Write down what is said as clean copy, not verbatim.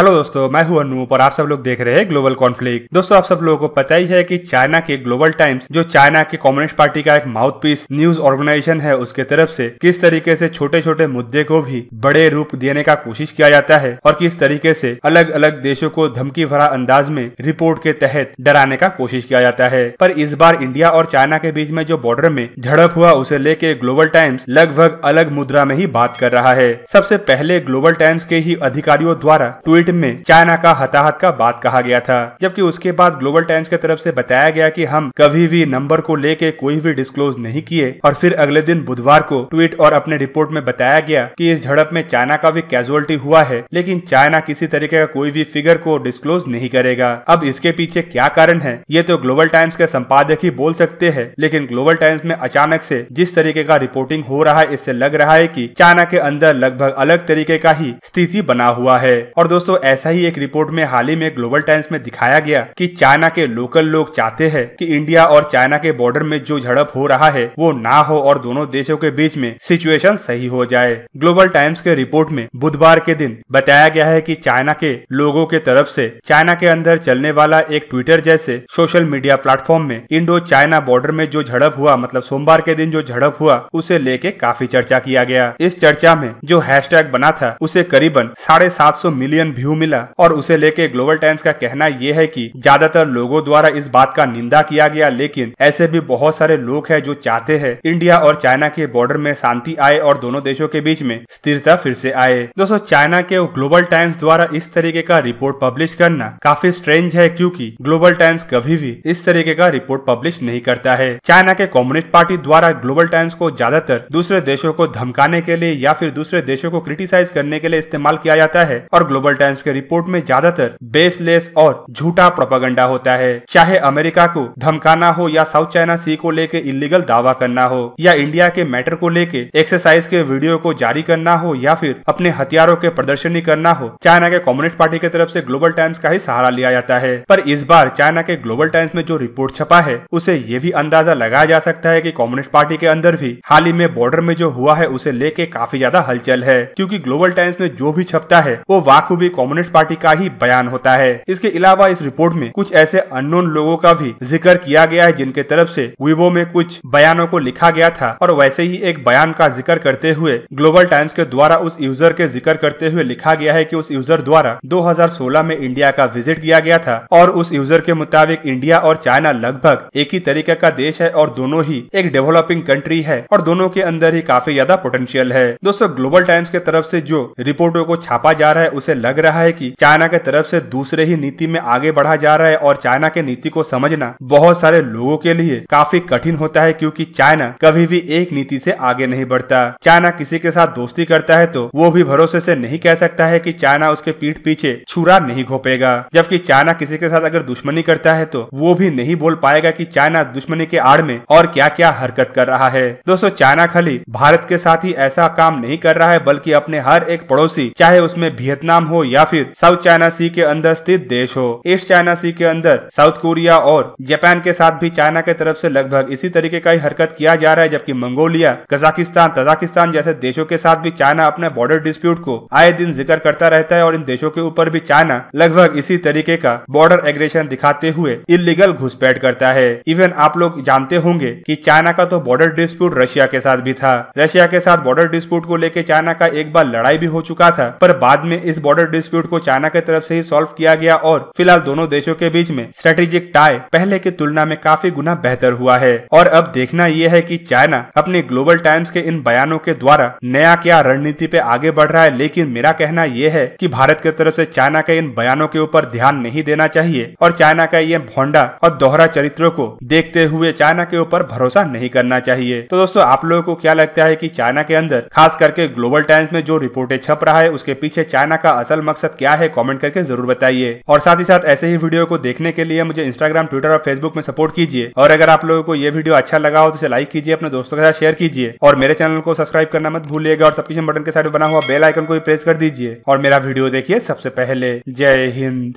Hello दोस्तों, मैं हूं अनूप और आप सब लोग देख रहे हैं ग्लोबल कॉन्फ्लिक्ट। दोस्तों, आप सब लोगों को पता ही है कि चाइना के ग्लोबल टाइम्स, जो चाइना के कम्युनिस्ट पार्टी का एक माउथपीस न्यूज ऑर्गेनाइजेशन है, उसके तरफ से किस तरीके से छोटे छोटे मुद्दे को भी बड़े रूप देने का कोशिश किया जाता है और किस तरीके से अलग अलग देशों को धमकी भरा अंदाज में रिपोर्ट के तहत डराने का कोशिश किया जाता है। पर इस बार इंडिया और चाइना के बीच में जो बॉर्डर में झड़प हुआ, उसे लेके ग्लोबल टाइम्स लगभग अलग मुद्रा में ही बात कर रहा है। सबसे पहले ग्लोबल टाइम्स के ही अधिकारियों द्वारा ट्वीट में चाइना का हताहत का बात कहा गया था, जबकि उसके बाद ग्लोबल टाइम्स की तरफ से बताया गया कि हम कभी भी नंबर को लेके कोई भी डिस्क्लोज नहीं किए। और फिर अगले दिन बुधवार को ट्वीट और अपने रिपोर्ट में बताया गया कि इस झड़प में चाइना का भी कैजुअलिटी हुआ है, लेकिन चाइना किसी तरीके का कोई भी फिगर को डिस्क्लोज नहीं करेगा। अब इसके पीछे क्या कारण है, ये तो ग्लोबल टाइम्स के संपादक ही बोल सकते हैं, लेकिन ग्लोबल टाइम्स में अचानक से जिस तरीके का रिपोर्टिंग हो रहा है, इससे लग रहा है कि चाइना के अंदर लगभग अलग तरीके का ही स्थिति बना हुआ है। और दोस्तों, ऐसा ही एक रिपोर्ट में हाल ही में ग्लोबल टाइम्स में दिखाया गया कि चाइना के लोकल लोग चाहते हैं कि इंडिया और चाइना के बॉर्डर में जो झड़प हो रहा है वो ना हो और दोनों देशों के बीच में सिचुएशन सही हो जाए। ग्लोबल टाइम्स के रिपोर्ट में बुधवार के दिन बताया गया है कि चाइना के लोगों के तरफ से चाइना के अंदर चलने वाला एक ट्विटर जैसे सोशल मीडिया प्लेटफॉर्म में इंडो चाइना बॉर्डर में जो झड़प हुआ, मतलब सोमवार के दिन जो झड़प हुआ, उसे लेके काफी चर्चा किया गया। इस चर्चा में जो हैशटैग बना था उसे करीबन 750 मिलियन व्यू मिला और उसे लेके ग्लोबल टाइम्स का कहना यह है कि ज्यादातर लोगों द्वारा इस बात का निंदा किया गया, लेकिन ऐसे भी बहुत सारे लोग हैं जो चाहते हैं इंडिया और चाइना के बॉर्डर में शांति आए और दोनों देशों के बीच में स्थिरता फिर से आए। दोस्तों, चाइना के ग्लोबल टाइम्स द्वारा इस तरीके का रिपोर्ट पब्लिश करना काफी स्ट्रेंज है, क्योंकि ग्लोबल टाइम्स कभी भी इस तरीके का रिपोर्ट पब्लिश नहीं करता है। चाइना के कम्युनिस्ट पार्टी द्वारा ग्लोबल टाइम्स को ज्यादातर दूसरे देशों को धमकाने के लिए या फिर दूसरे देशों को क्रिटिसाइज करने के लिए इस्तेमाल किया जाता है और ग्लोबल टाइम्स के रिपोर्ट में ज्यादातर बेसलेस और झूठा प्रोपेगेंडा होता है। चाहे अमेरिका को धमकाना हो या साउथ चाइना सी को लेके इलीगल दावा करना हो या इंडिया के मैटर को लेके एक्सरसाइज के वीडियो को जारी करना हो या फिर अपने हथियारों के प्रदर्शनी करना हो, चाइना के कम्युनिस्ट पार्टी की तरफ से ग्लोबल टाइम्स का ही सहारा लिया जाता है। पर इस बार चाइना के ग्लोबल टाइम्स में जो रिपोर्ट छपा है, उसे ये भी अंदाजा लगाया जा सकता है कि कम्युनिस्ट पार्टी के अंदर भी हाल ही में बॉर्डर में जो हुआ है उसे लेके काफी ज्यादा हलचल है, क्योंकि ग्लोबल टाइम्स में जो भी छपता है वो वाकई कम्युनिस्ट पार्टी का ही बयान होता है। इसके अलावा इस रिपोर्ट में कुछ ऐसे अननोन लोगों का भी जिक्र किया गया है जिनके तरफ से वीवो में कुछ बयानों को लिखा गया था, और वैसे ही एक बयान का जिक्र करते हुए ग्लोबल टाइम्स के द्वारा उस यूजर के जिक्र करते हुए लिखा गया है कि उस यूजर द्वारा 2016 में इंडिया का विजिट किया गया था और उस यूजर के मुताबिक इंडिया और चाइना लगभग एक ही तरीके का देश है और दोनों ही एक डेवलपिंग कंट्री है और दोनों के अंदर ही काफी ज्यादा पोटेंशियल है। दोस्तों, ग्लोबल टाइम्स के तरफ से जो रिपोर्टों को छापा जा रहा है उसे लग रहा है कि चाइना के तरफ से दूसरे ही नीति में आगे बढ़ा जा रहा है और चाइना के नीति को समझना बहुत सारे लोगों के लिए काफी कठिन होता है, क्योंकि चाइना कभी भी एक नीति से आगे नहीं बढ़ता। चाइना किसी के साथ दोस्ती करता है तो वो भी भरोसे से नहीं कह सकता है कि चाइना उसके पीठ पीछे छुरा नहीं घोपेगा, जबकि चाइना किसी के साथ अगर दुश्मनी करता है तो वो भी नहीं बोल पाएगा कि चाइना दुश्मनी के आड़ में और क्या क्या हरकत कर रहा है। दोस्तों, चाइना खाली भारत के साथ ही ऐसा काम नहीं कर रहा है, बल्कि अपने हर एक पड़ोसी, चाहे उसमें वियतनाम हो या फिर साउथ चाइना सी के अंदर स्थित देश हो, ईस्ट चाइना सी के अंदर साउथ कोरिया और जापान के साथ भी चाइना के तरफ से लगभग इसी तरीके का ही हरकत किया जा रहा है, जबकि मंगोलिया, कजाकिस्तान, तजाकिस्तान जैसे देशों के साथ भी चाइना अपने बॉर्डर डिस्प्यूट को आए दिन जिक्र करता रहता है और इन देशों के ऊपर भी चाइना लगभग इसी तरीके का बॉर्डर एग्रेशन दिखाते हुए इलीगल घुसपैठ करता है। इवन आप लोग जानते होंगे कि चाइना का तो बॉर्डर डिस्प्यूट रशिया के साथ भी था। रशिया के साथ बॉर्डर डिस्प्यूट को लेकर चाइना का एक बार लड़ाई भी हो चुका था, पर बाद में इस बॉर्डर डिस्प्यूट को चाइना की तरफ से ही सॉल्व किया गया और फिलहाल दोनों देशों के बीच में स्ट्रेटेजिक टाई पहले की तुलना में काफी गुना बेहतर हुआ है। और अब देखना यह है कि चाइना अपने ग्लोबल टाइम्स के इन बयानों के द्वारा नया क्या रणनीति पे आगे बढ़ रहा है, लेकिन मेरा कहना यह है कि भारत की तरफ से चाइना के इन बयानों के ऊपर ध्यान नहीं देना चाहिए और चाइना का ये भोंडा और दोहरा चरित्रों को देखते हुए चाइना के ऊपर भरोसा नहीं करना चाहिए। तो दोस्तों, आप लोगों को क्या लगता है कि चाइना के अंदर खास करके ग्लोबल टाइम्स में जो रिपोर्टें छप रहा है उसके पीछे चाइना का असल मकसद क्या है? कमेंट करके जरूर बताइए। और साथ ही साथ ऐसे ही वीडियो को देखने के लिए मुझे इंस्टाग्राम, ट्विटर और फेसबुक में सपोर्ट कीजिए। और अगर आप लोगों को ये वीडियो अच्छा लगा हो तो इसे लाइक कीजिए, अपने दोस्तों के साथ शेयर कीजिए और मेरे चैनल को सब्सक्राइब करना मत भूलिएगा और सब्सक्रिप्शन बटन के साइड में बना हुआ बेल आइकन को भी प्रेस कर दीजिए और मेरा वीडियो देखिए सबसे पहले। जय हिंद।